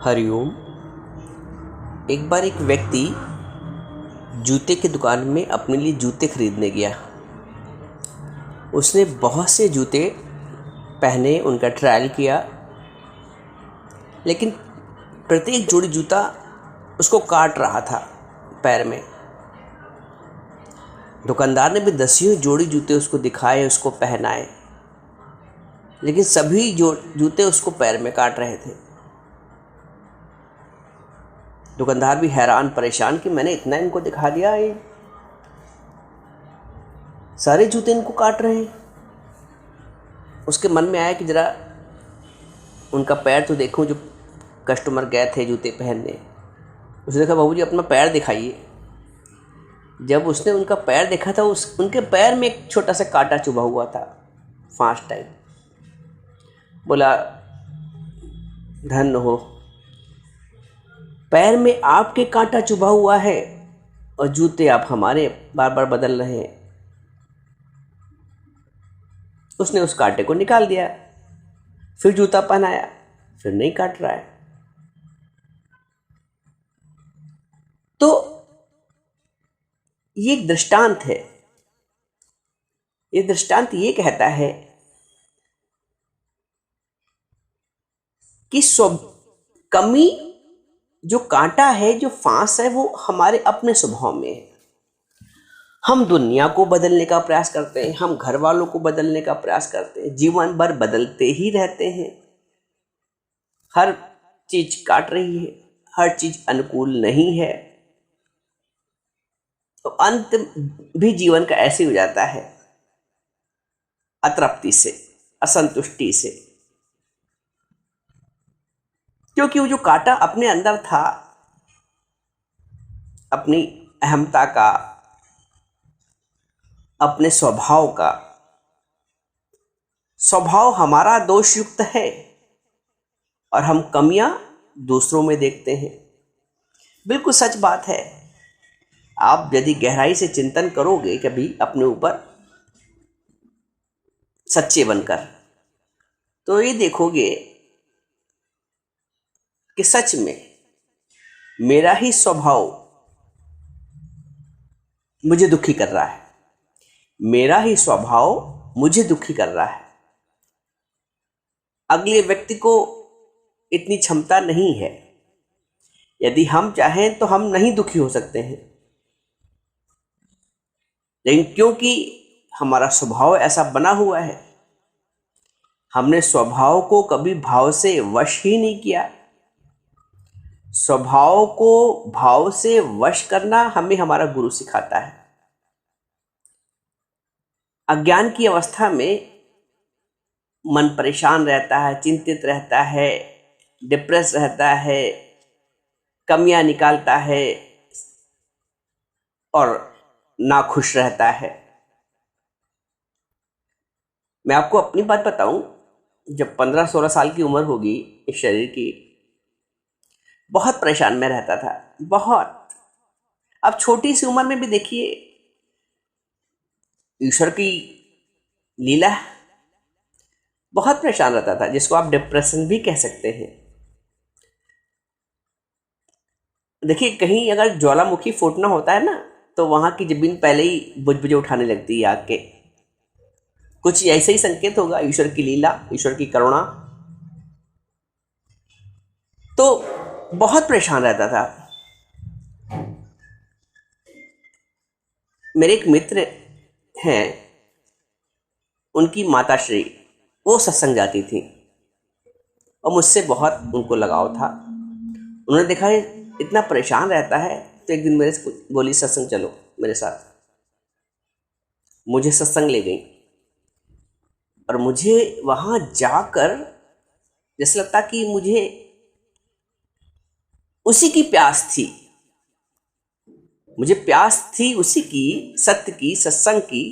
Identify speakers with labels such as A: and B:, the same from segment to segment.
A: हरिओम। एक बार एक व्यक्ति जूते की दुकान में अपने लिए जूते खरीदने गया। उसने बहुत से जूते पहने, उनका ट्रायल किया, लेकिन प्रत्येक जोड़ी जूता उसको काट रहा था पैर में। दुकानदार ने भी दसियों जोड़ी जूते उसको दिखाए, उसको पहनाए, लेकिन सभी जूते उसको पैर में काट रहे थे। दुकानदार भी हैरान परेशान कि मैंने इतना इनको दिखा दिया, ये सारे जूते इनको काट रहे हैं। उसके मन में आया कि ज़रा उनका पैर तो देखूं, जो कस्टमर गए थे जूते पहनने। उसने कहा, बाबूजी अपना पैर दिखाइए। जब उसने उनका पैर देखा था, उनके पैर में एक छोटा सा कांटा चुभा हुआ था, फांस टाइप। बोला, धन्य हो, पैर में आपके कांटा चुभा हुआ है और जूते आप हमारे बार बार बदल रहे हैं। उसने उस कांटे को निकाल दिया, फिर जूता पहनाया, फिर नहीं काट रहा है। तो ये एक दृष्टांत है। ये दृष्टांत ये कहता है कि कमी, जो कांटा है, जो फांस है, वो हमारे अपने स्वभाव में है। हम दुनिया को बदलने का प्रयास करते हैं, हम घर वालों को बदलने का प्रयास करते हैं, जीवन भर बदलते ही रहते हैं। हर चीज काट रही है, हर चीज अनुकूल नहीं है, तो अंत भी जीवन का ऐसे हो जाता है, अतृप्ति से, असंतुष्टि से। क्योंकि वो जो कांटा अपने अंदर था, अपनी अहमता का, अपने स्वभाव का, स्वभाव हमारा दोषयुक्त है और हम कमियां दूसरों में देखते हैं। बिल्कुल सच बात है। आप यदि गहराई से चिंतन करोगे कभी अपने ऊपर, सच्चे बनकर, तो ये देखोगे कि सच में मेरा ही स्वभाव मुझे दुखी कर रहा है, मेरा ही स्वभाव मुझे दुखी कर रहा है। अगले व्यक्ति को इतनी क्षमता नहीं है। यदि हम चाहें तो हम नहीं दुखी हो सकते हैं, लेकिन क्योंकि हमारा स्वभाव ऐसा बना हुआ है, हमने स्वभाव को कभी भाव से वश ही नहीं किया। स्वभाव को भाव से वश करना हमें हमारा गुरु सिखाता है। अज्ञान की अवस्था में मन परेशान रहता है, चिंतित रहता है, डिप्रेस रहता है, कमियां निकालता है और नाखुश रहता है। मैं आपको अपनी बात बताऊं, जब 15-16 साल की उम्र होगी इस शरीर की, बहुत परेशान मैं रहता था, बहुत। अब छोटी सी उम्र में भी देखिए, ईश्वर की लीला, बहुत परेशान रहता था, जिसको आप डिप्रेशन भी कह सकते हैं। देखिए, कहीं अगर ज्वालामुखी फूटना होता है ना, तो वहां की जमीन पहले ही बुझबुझे उठाने लगती है आग के। कुछ ऐसे ही संकेत होगा, ईश्वर की लीला, ईश्वर की करुणा। तो बहुत परेशान रहता था। मेरे एक मित्र हैं, उनकी माताश्री, वो सत्संग जाती थी और मुझसे बहुत उनको लगाव था। उन्होंने देखा है इतना परेशान रहता है, तो एक दिन मेरे से बोली, सत्संग चलो मेरे साथ। मुझे सत्संग ले गई और मुझे वहां जाकर जैसे लगता कि मुझे उसी की प्यास थी। मुझे प्यास थी उसी की, सत्य की, सत्संग की,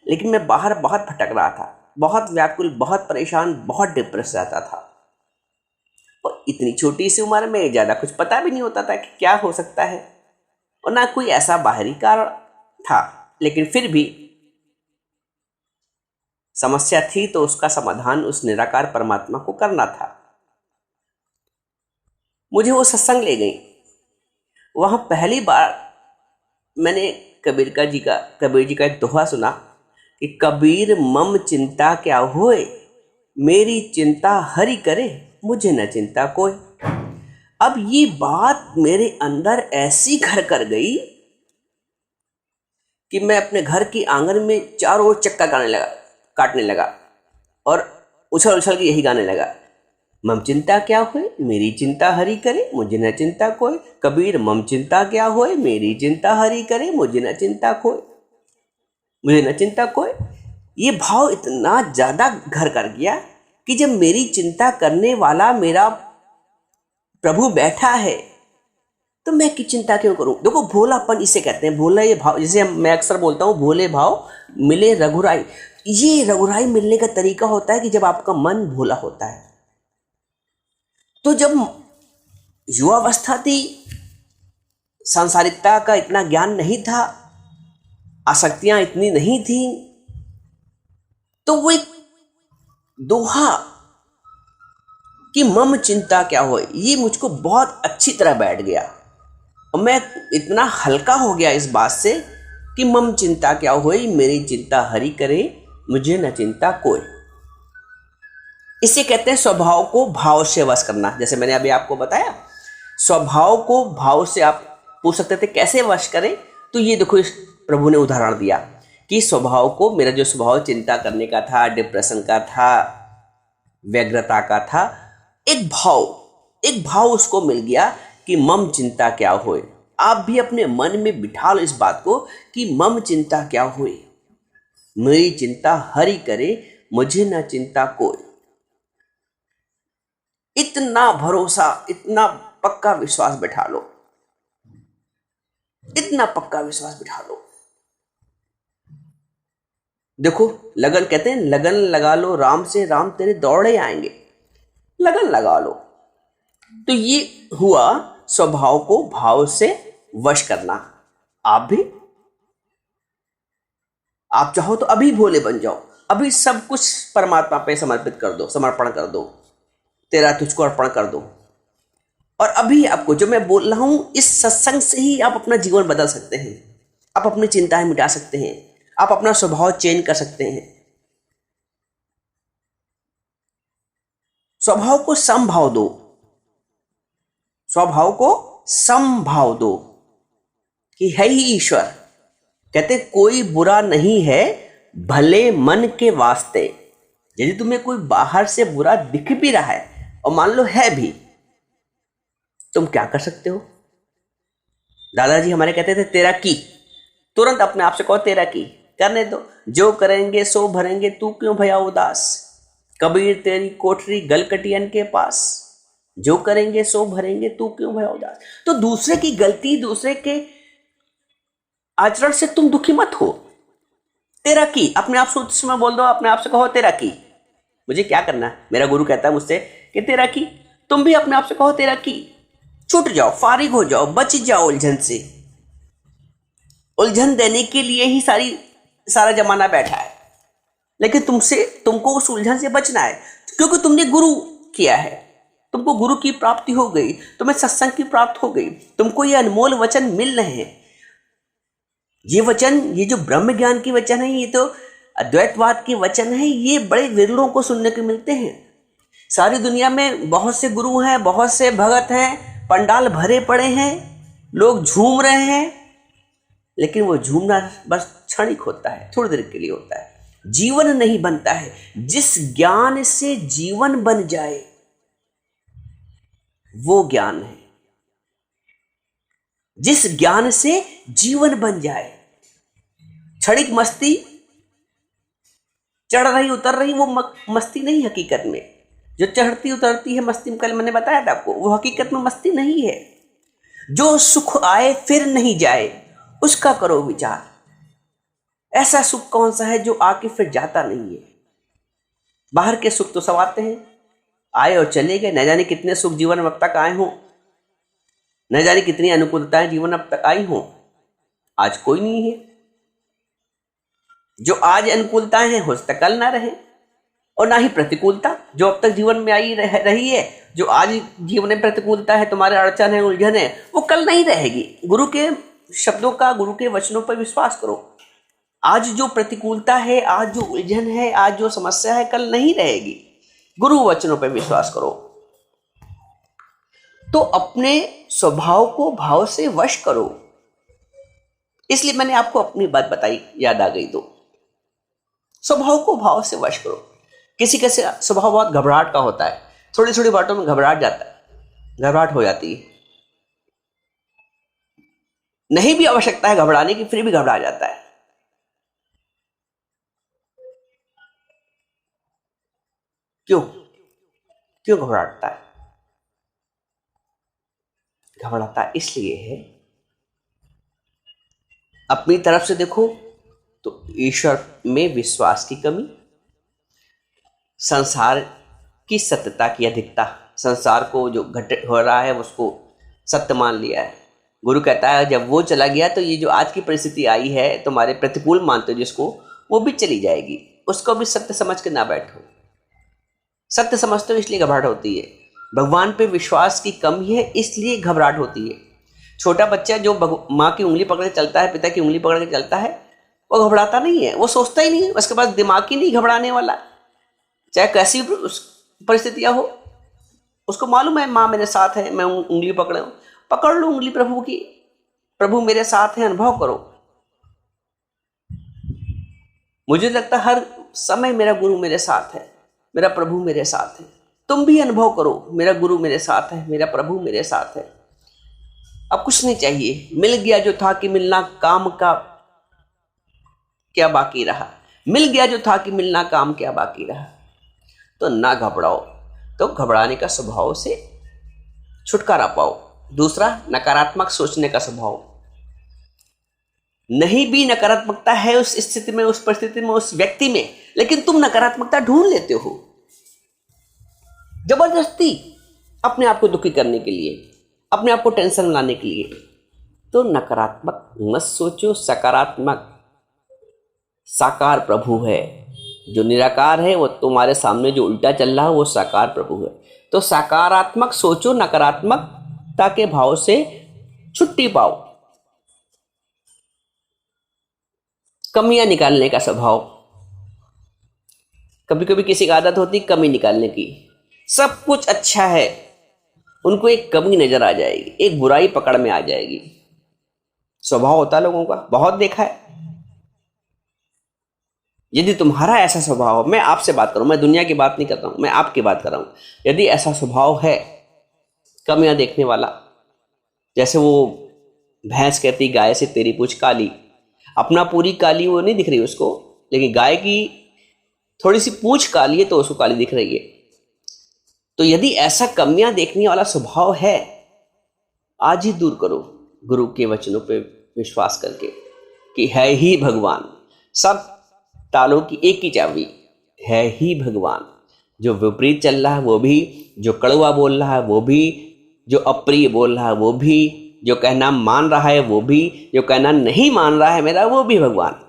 A: लेकिन मैं बाहर बहुत भटक रहा था, बहुत व्याकुल, बहुत परेशान, बहुत डिप्रेस रहता था। और इतनी छोटी सी उम्र में ज़्यादा कुछ पता भी नहीं होता था कि क्या हो सकता है, और ना कोई ऐसा बाहरी कारण था, लेकिन फिर भी समस्या थी तो उसका समाधान उस निराकार परमात्मा को करना था। मुझे वो सत्संग ले गई। वहाँ पहली बार मैंने कबीर जी का एक दोहा सुना कि कबीर मम चिंता क्या होए, मेरी चिंता हरि करे, मुझे न चिंता कोई। अब ये बात मेरे अंदर ऐसी घर कर गई कि मैं अपने घर की आंगन में चारों ओर चक्कर काटने लगा और उछल उछल के यही गाने लगा, मम चिंता क्या होए, मेरी चिंता हरि करे, मुझे न चिंता कोई। कबीर मम चिंता क्या होए, मेरी चिंता हरि करे, मुझे न चिंता कोई, मुझे न चिंता कोई। ये भाव इतना ज्यादा घर कर गया कि जब मेरी चिंता करने वाला मेरा प्रभु बैठा है तो मैं की चिंता क्यों करूं। देखो भोलापन इसे कहते हैं, भोला ये भाव, जैसे मैं अक्सर बोलता हूं भोले भाव मिले रघुराई। ये रघुराई मिलने का तरीका होता है कि जब आपका मन भोला होता है। तो जब युवावस्था थी, सांसारिकता का इतना ज्ञान नहीं था, आसक्तियां इतनी नहीं थी, तो वो एक दोहा कि मम चिंता क्या हो, ये मुझको बहुत अच्छी तरह बैठ गया और मैं इतना हल्का हो गया इस बात से कि मम चिंता क्या होई, मेरी चिंता हरि करे, मुझे न चिंता कोई। इसे कहते हैं स्वभाव को भाव से वश करना। जैसे मैंने अभी आपको बताया, स्वभाव को भाव से आप पूछ सकते थे कैसे वश करें, तो ये देखो इस प्रभु ने उदाहरण दिया कि स्वभाव को, मेरा जो स्वभाव चिंता करने का था, डिप्रेशन का था, व्यग्रता का था, एक भाव उसको मिल गया कि मम चिंता क्या होए। आप भी अपने मन में बिठा लो इस बात को कि मम चिंता क्या होए, मेरी चिंता हरि करे, मुझे न चिंता कोई। इतना भरोसा, इतना पक्का विश्वास बिठा लो, इतना पक्का विश्वास बिठा लो। देखो लगन कहते हैं, लगन लगा लो राम से, राम तेरे दौड़े आएंगे, लगन लगा लो। तो ये हुआ स्वभाव को भाव से वश करना। आप भी, आप चाहो तो अभी भोले बन जाओ, अभी सब कुछ परमात्मा पे समर्पित कर दो, समर्पण कर दो, तेरा तुझको अर्पण कर दो। और अभी आपको जो मैं बोल रहा हूं, इस सत्संग से ही आप अपना जीवन बदल सकते हैं, आप अपनी चिंताएं मिटा सकते हैं, आप अपना स्वभाव चेंज कर सकते हैं। स्वभाव को समभाव दो, स्वभाव को समभाव दो कि है ही ईश्वर। कहते कोई बुरा नहीं है भले मन के वास्ते। यदि तुम्हें कोई बाहर से बुरा दिख भी रहा है और मान लो है भी, तुम क्या कर सकते हो। दादाजी हमारे कहते थे तेरा की, तुरंत अपने आप से कहो तेरा की, करने दो, जो करेंगे सो भरेंगे, तू क्यों भया उदास। कबीर तेरी कोठरी गलकटियन के पास, जो करेंगे सो भरेंगे, तू क्यों भया उदास। तो दूसरे की गलती, दूसरे के आचरण से तुम दुखी मत हो। तेरा की अपने आप से बोल दो, अपने आप से कहो तेरा की, मुझे क्या करना। मेरा गुरु कहता है मुझसे कि तेरा की, तुम भी अपने आप से कहो तेरा की। छूट जाओ, फारिग हो जाओ, बच जाओ उलझन से। उलझन देने के लिए ही सारा जमाना बैठा है, लेकिन तुमको उस उलझन से बचना है, क्योंकि तुमने गुरु किया है, तुमको गुरु की प्राप्ति हो गई, तुम्हें सत्संग की प्राप्ति हो गई, तुमको ये अनमोल वचन मिल रहे हैं। ये वचन, ये जो ब्रह्म ज्ञान की वचन है, ये तो अद्वैतवाद की वचन है, ये बड़े विरलों को सुनने को मिलते हैं। सारी दुनिया में बहुत से गुरु हैं, बहुत से भगत हैं, पंडाल भरे पड़े हैं, लोग झूम रहे हैं, लेकिन वो झूमना बस क्षणिक होता है, थोड़ी देर के लिए होता है, जीवन नहीं बनता है। जिस ज्ञान से जीवन बन जाए वो ज्ञान है। जिस ज्ञान से जीवन बन जाए, क्षणिक मस्ती, चढ़ रही उतर रही, वो मस्ती नहीं हकीकत में। जो चढ़ती उतरती है मस्ती, कल मैंने बताया था आपको, वो हकीकत में मस्ती नहीं है। जो सुख आए फिर नहीं जाए, उसका करो विचार। ऐसा सुख कौन सा है जो आके फिर जाता नहीं है। बाहर के सुख तो सब आते हैं, आए और चले गए। न जाने कितने सुख जीवन में अब तक आए हों, न जाने कितनी अनुकूलताएं जीवन अब तक आई हों, आज कोई नहीं है। जो आज अनुकूलताएं हैं हो सकता कल ना रहे। और ना ही प्रतिकूलता जो अब तक जीवन में आई रही है। जो आज जीवन में प्रतिकूलता है, तुम्हारे अड़चन है, उलझन है, वो कल नहीं रहेगी। गुरु के शब्दों का, गुरु के वचनों पर विश्वास करो। आज जो प्रतिकूलता है, आज जो उलझन है, आज जो समस्या है, कल नहीं रहेगी। गुरु वचनों पर विश्वास करो। तो अपने स्वभाव को भाव से वश करो। इसलिए मैंने आपको अपनी बात बताई, याद आ गई तो। स्वभाव को भाव से वश करो। किसी का स्वभाव बहुत घबराहट का होता है, थोड़ी थोड़ी बातों में घबराहट हो जाती है। नहीं भी आवश्यकता है घबराने की, फिर भी घबरा जाता है। क्यों घबराता है? घबराता इसलिए है, अपनी तरफ से देखो तो ईश्वर में विश्वास की कमी, संसार की सत्यता की अधिकता, संसार को जो घटित हो रहा है उसको सत्य मान लिया है। गुरु कहता है जब वो चला गया तो ये जो आज की परिस्थिति आई है, तुम्हारे प्रतिकूल मानते हो जिसको, वो भी चली जाएगी। उसको भी सत्य समझ के ना बैठो। सत्य समझते हो इसलिए घबराहट होती है। भगवान पे विश्वास की कमी है इसलिए घबराहट होती है। छोटा बच्चा जो माँ की उंगली पकड़ के चलता है, पिता की उंगली पकड़ के चलता है, वो घबराता नहीं है, वो सोचता ही नहीं, उसके पास दिमाग ही नहीं घबराने वाला। चाहे कैसी परिस्थितियां हो, उसको मालूम है माँ मेरे साथ है, मैं उंगली पकड़ लो उंगली प्रभु की, प्रभु मेरे साथ है, अनुभव करो। मुझे लगता है हर समय मेरा गुरु मेरे साथ है, मेरा प्रभु मेरे साथ है। तुम भी अनुभव करो, मेरा गुरु मेरे साथ है, मेरा प्रभु मेरे साथ है। अब कुछ नहीं चाहिए, मिल गया जो था कि मिलना, काम का क्या बाकी रहा। मिल गया जो था कि मिलना, काम क्या बाकी रहा। तो ना घबराओ, तो घबराने का स्वभाव से छुटकारा पाओ। दूसरा, नकारात्मक सोचने का स्वभाव। नहीं भी नकारात्मकता है उस स्थिति में, उस परिस्थिति में, उस व्यक्ति में, लेकिन तुम नकारात्मकता ढूंढ लेते हो जबरदस्ती, अपने आप को दुखी करने के लिए, अपने आप को टेंशन में लाने के लिए। तो नकारात्मक मत सोचो, सकारात्मक। साकार प्रभु है, जो निराकार है वो तुम्हारे सामने जो उल्टा चल रहा है वो साकार प्रभु है। तो सकारात्मक सोचो, नकारात्मकता के भाव से छुट्टी पाओ। कमियां निकालने का स्वभाव। कभी कभी किसी की आदत होती कमी निकालने की। सब कुछ अच्छा है, उनको एक कमी नजर आ जाएगी, एक बुराई पकड़ में आ जाएगी। स्वभाव होता है लोगों का, बहुत देखा है। यदि तुम्हारा ऐसा स्वभाव, मैं आपसे बात करूं, मैं दुनिया की बात नहीं करता हूं, मैं आपकी बात कर रहा हूं। यदि ऐसा स्वभाव है कमियां देखने वाला, जैसे वो भैंस कहती गाय से तेरी पूंछ काली, अपना पूरी काली वो नहीं दिख रही उसको, लेकिन गाय की थोड़ी सी पूंछ काली है तो उसको काली दिख रही है। तो यदि ऐसा कमियां देखने वाला स्वभाव है, आज ही दूर करो गुरु के वचनों पे विश्वास करके कि है ही भगवान। सब तालों की एक ही चाबी है ही भगवान। जो विपरीत चल रहा है वो भी, जो कड़वा बोल रहा है वो भी, जो अप्रिय बोल रहा है वो भी, जो कहना मान रहा है वो भी, जो कहना नहीं मान रहा है मेरा वो भी भगवान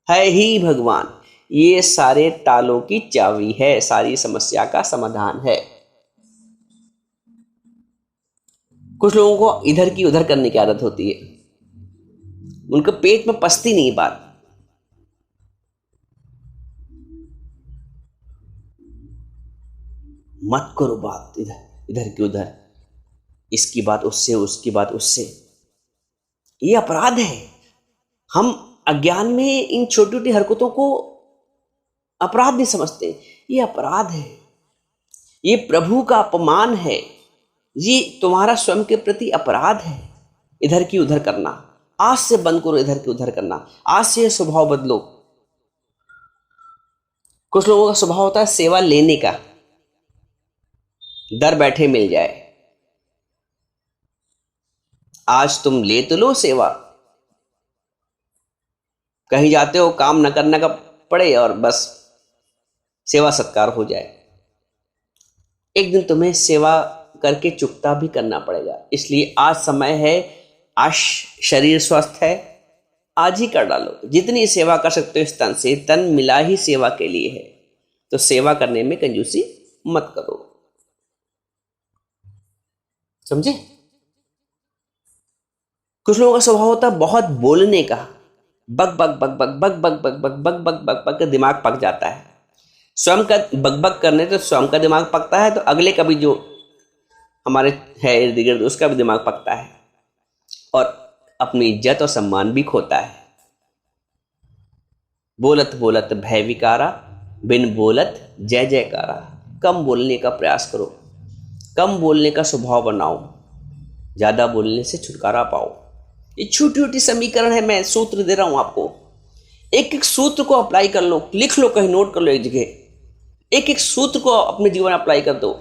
A: है ही भगवान। ये सारे तालों की चाबी है, सारी समस्या का समाधान है। कुछ लोगों को इधर की उधर करने की आदत होती है, उनके पेट में पचती नहीं बात। मत करो बात इधर की उधर, इसकी बात उससे, उसकी बात उससे। ये अपराध है। हम अज्ञान में इन छोटी छोटी हरकतों को अपराध नहीं समझते, ये अपराध है, ये प्रभु का अपमान है, ये तुम्हारा स्वयं के प्रति अपराध है। इधर की उधर करना, आज से बंद करो इधर की उधर करना, आज से ये स्वभाव बदलो। कुछ लोगों का स्वभाव होता है सेवा लेने का, दर बैठे मिल जाए। आज तुम ले तो लो सेवा, कहीं जाते हो काम न करने का पड़े और बस सेवा सत्कार हो जाए। एक दिन तुम्हें सेवा करके चुकता भी करना पड़ेगा। इसलिए आज समय है, आज शरीर स्वस्थ है, आज ही कर डालो। जितनी सेवा कर सकते हो इस तन से, तन मिला ही सेवा के लिए है। तो सेवा करने में कंजूसी मत करो। समझे? कुछ लोगों का स्वभाव होता है बहुत बोलने का, बक बक बक बक बक बक बक बक बक बक बक बक का दिमाग पक जाता है। स्वयं का बक बक करने तो स्वयं का दिमाग पकता है, तो अगले का भी जो हमारे है इर्द गिर्द उसका भी दिमाग पकता है और अपनी इज्जत और सम्मान भी खोता है। बोलत बोलत भय विकारा, बिन बोलत जय जयकारा। कम बोलने का प्रयास करो, कम बोलने का स्वभाव बनाओ, ज्यादा बोलने से छुटकारा पाओ। ये छोटी छोटी समीकरण है, मैं सूत्र दे रहा हूं आपको। एक एक सूत्र को अप्लाई कर लो, लिख लो, कहीं नोट कर लो एक जगह। एक एक सूत्र को अपने जीवन में अप्लाई कर दो,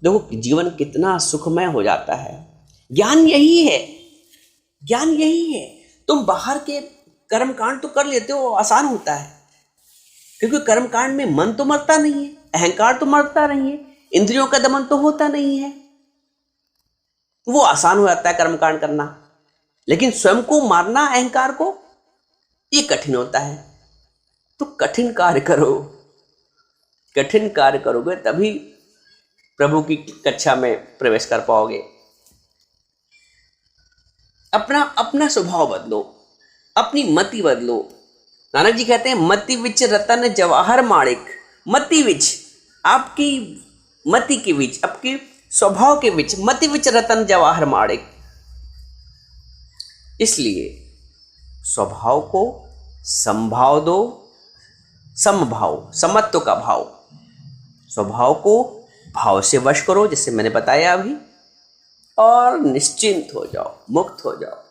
A: देखो जीवन कितना सुखमय हो जाता है। ज्ञान यही है, ज्ञान यही है। तुम बाहर के कर्मकांड तो कर लेते हो, आसान होता है, क्योंकि कर्मकांड में मन तो मरता नहीं है, अहंकार तो मरता नहीं है, इंद्रियों का दमन तो होता नहीं है, वो आसान हो जाता है कर्मकांड करना। लेकिन स्वयं को मारना, अहंकार को, ये कठिन होता है। तो कठिन कार्य करो, कठिन कार्य करोगे तभी प्रभु की कक्षा में प्रवेश कर पाओगे। अपना स्वभाव बदलो, अपनी मति बदलो। नानक जी कहते हैं मति विच रतन जवाहर माणिक। मति विच, आपकी मति के बीच, आपके स्वभाव के बीच, मति विच रतन जवाहर माणिक। इसलिए स्वभाव को संभाव दो, समभाव, समत्व का भाव। स्वभाव को भाव से वश करो, जैसे मैंने बताया अभी, और निश्चिंत हो जाओ, मुक्त हो जाओ।